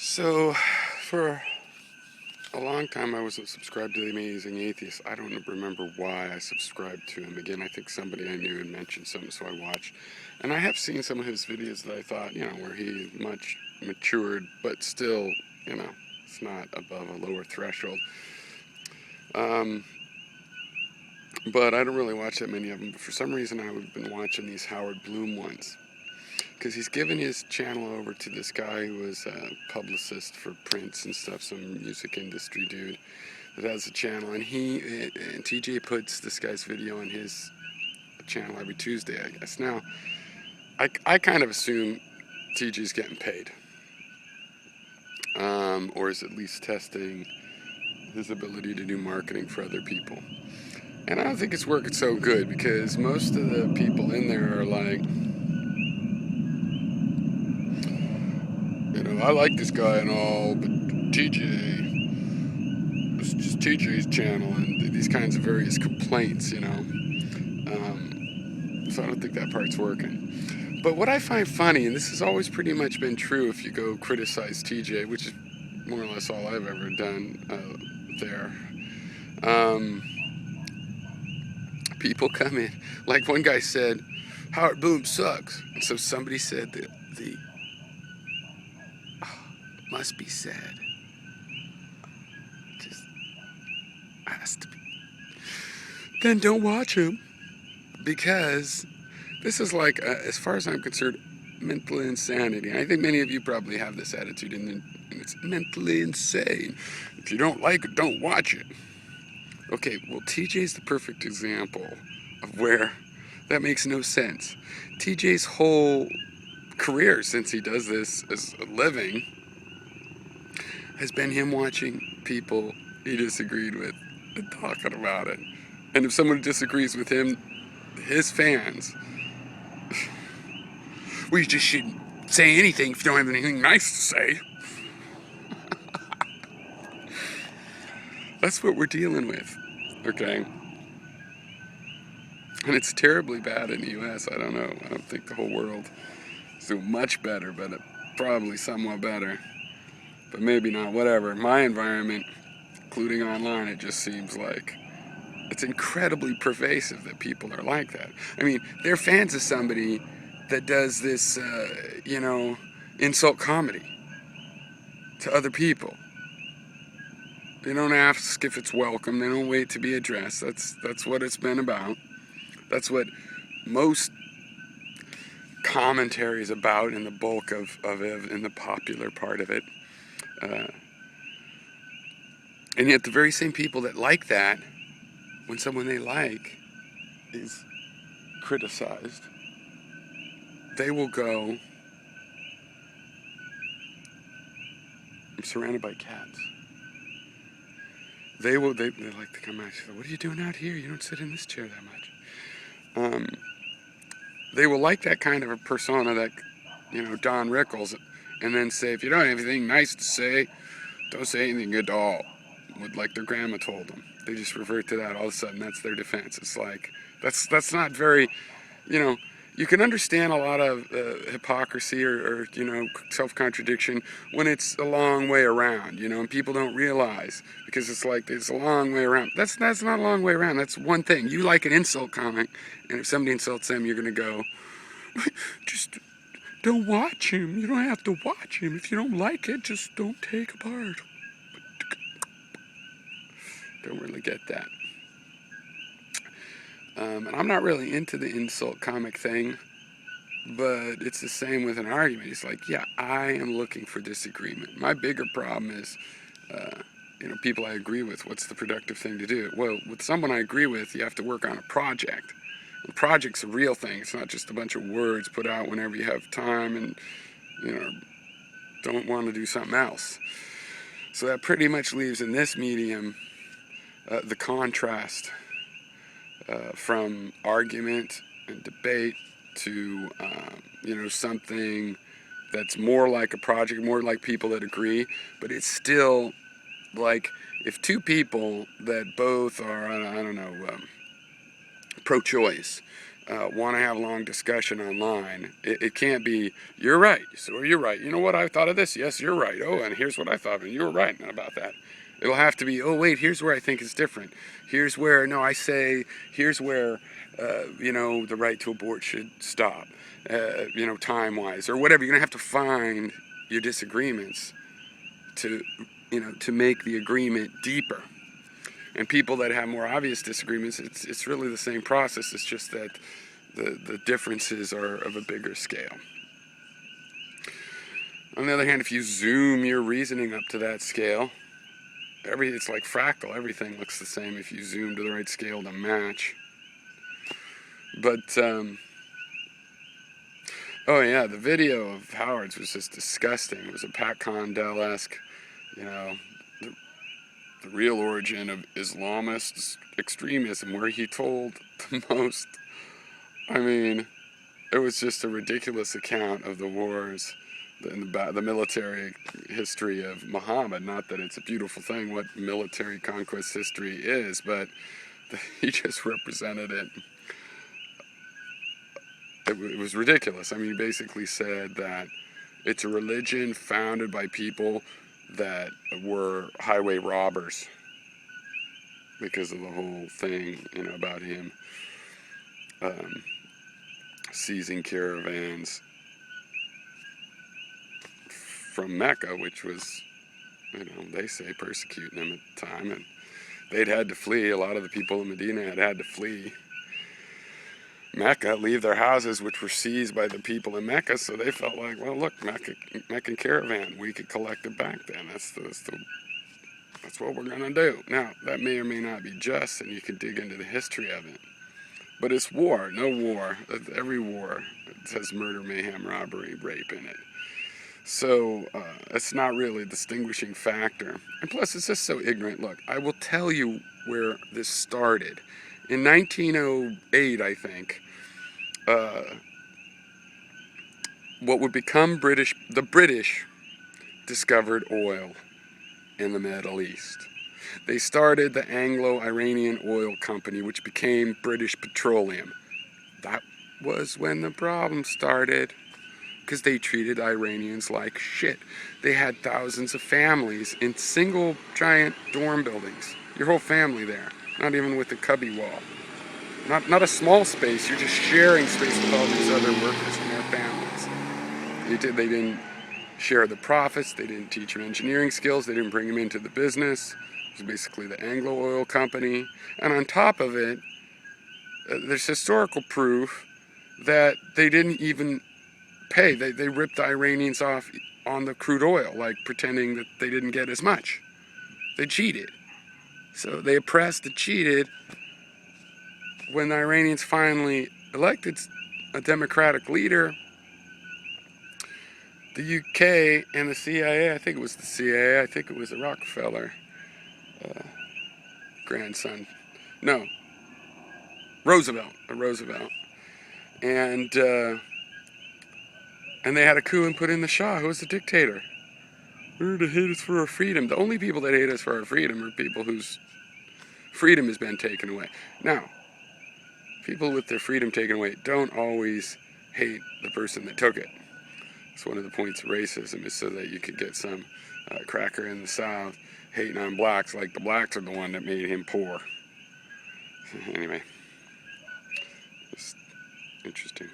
So, for a long time I wasn't subscribed to The Amazing Atheist. I don't remember why I subscribed to him. Again, I think somebody I knew had mentioned something, so I watched. And I have seen some of his videos that I thought, where he much matured, but still, it's not above a lower threshold. But I don't really watch that many of them. But for some reason, I've been watching these Howard Bloom ones. Because he's given his channel over to this guy who was a publicist for Prince and stuff, some music industry dude that has a channel. And TJ puts this guy's video on his channel every Tuesday, I guess. Now, I kind of assume TJ's getting paid. Or is at least testing his ability to do marketing for other people. And I don't think it's working so good, because most of the people in there are like, I like this guy and all, but it's just TJ's channel, and these kinds of various complaints, so I don't think that part's working. But what I find funny, and this has always pretty much been true if you go criticize TJ, which is more or less all I've ever done there, people come in, like one guy said, Howard Bloom sucks, and so somebody said that must be said. Just has to be. Then don't watch him, because this is like, as far as I'm concerned, mental insanity. And I think many of you probably have this attitude, and it's mentally insane. If you don't like it, don't watch it. Okay, well, TJ's the perfect example of where that makes no sense. TJ's whole career, since he does this as a living, has been him watching people he disagreed with and talking about it. And if someone disagrees with him, his fans, well, you just shouldn't say anything if you don't have anything nice to say. That's what we're dealing with, okay? And it's terribly bad in the U.S. I don't know. I don't think the whole world is doing much better, but probably somewhat better. But maybe not, whatever. My environment, including online, it just seems like it's incredibly pervasive that people are like that. I mean, they're fans of somebody that does this, insult comedy to other people. They don't ask if it's welcome. They don't wait to be addressed. That's what it's been about. That's what most commentary is about, in the bulk of it, in the popular part of it. And yet the very same people that like that, when someone they like is criticized, they will go, I'm surrounded by cats. They like to come out and say, what are you doing out here? You don't sit in this chair that much. They will like that kind of a persona, that, Don Rickles, and then say, if you don't have anything nice to say, don't say anything at all, like their grandma told them. They just revert to that all of a sudden. That's their defense. It's like, that's not very, you can understand a lot of hypocrisy or self-contradiction when it's a long way around, and people don't realize, because it's like, it's a long way around. That's not a long way around. That's one thing. You like an insult comic, and if somebody insults them, you're going to go, just don't watch him. You don't have to watch him. If you don't like it, just don't take part. Don't really get that. And I'm not really into the insult comic thing, but it's the same with an argument. It's like, yeah, I am looking for disagreement. My bigger problem is, people I agree with. What's the productive thing to do? Well, with someone I agree with, you have to work on a project. The project's a real thing. It's not just a bunch of words put out whenever you have time and, don't want to do something else. So that pretty much leaves in this medium the contrast from argument and debate to, something that's more like a project, more like people that agree, but it's still like, if two people that both are, pro-choice, want to have a long discussion online. It can't be, you're right, so you're right. You know what, I thought of this? Yes, you're right. Oh, and here's what I thought, and you were right about that. It'll have to be, oh, wait, here's where I think it's different. Here's where, no, I say, here's where, the right to abort should stop, time-wise, or whatever. You're going to have to find your disagreements to make the agreement deeper. And people that have more obvious disagreements, it's really the same process. It's just that the differences are of a bigger scale. On the other hand, if you zoom your reasoning up to that scale, it's like fractal. Everything looks the same if you zoom to the right scale to match. But, oh yeah, the video of Howard's was just disgusting. It was a Pat Condell-esque, the real origin of Islamist extremism, where he told the most, it was just a ridiculous account of the wars, the military history of Muhammad. Not that it's a beautiful thing what military conquest history is, but he just represented it. It was ridiculous. He basically said that it's a religion founded by people that were highway robbers because of the whole thing, about him seizing caravans from Mecca, which was, they say persecuting them at the time, and they'd had to flee. A lot of the people in Medina had to flee Mecca, leave their houses, which were seized by the people in Mecca, so they felt like, well, look, Meccan caravan, we could collect it back then. That's what we're going to do. Now, that may or may not be just, and you can dig into the history of it. But it's war, no war. Every war has murder, mayhem, robbery, rape in it. So it's not really a distinguishing factor. And plus, it's just so ignorant. Look, I will tell you where this started. In 1908, I think, what would become the British discovered oil in the Middle East. They started the Anglo-Iranian Oil Company, which became British Petroleum. That was when the problem started, because they treated Iranians like shit. They had thousands of families in single giant dorm buildings. Your whole family there, not even with the cubby wall. Not a small space, you're just sharing space with all these other workers and their families. They didn't share the profits, they didn't teach them engineering skills, they didn't bring them into the business. It was basically the Anglo Oil Company. And on top of it, there's historical proof that they didn't even pay. They ripped the Iranians off on the crude oil, like pretending that they didn't get as much. They cheated. So they oppressed and cheated. When the Iranians finally elected a democratic leader, the UK and the CIA, I think it was the CIA, I think it was the Rockefeller grandson. No, Roosevelt. And they had a coup and put in the Shah, who was the dictator. We're to hate us for our freedom. The only people that hate us for our freedom are people whose freedom has been taken away. Now, people with their freedom taken away don't always hate the person that took it. It's one of the points of racism, is so that you could get some cracker in the South hating on blacks like the blacks are the one that made him poor. Anyway, it's interesting.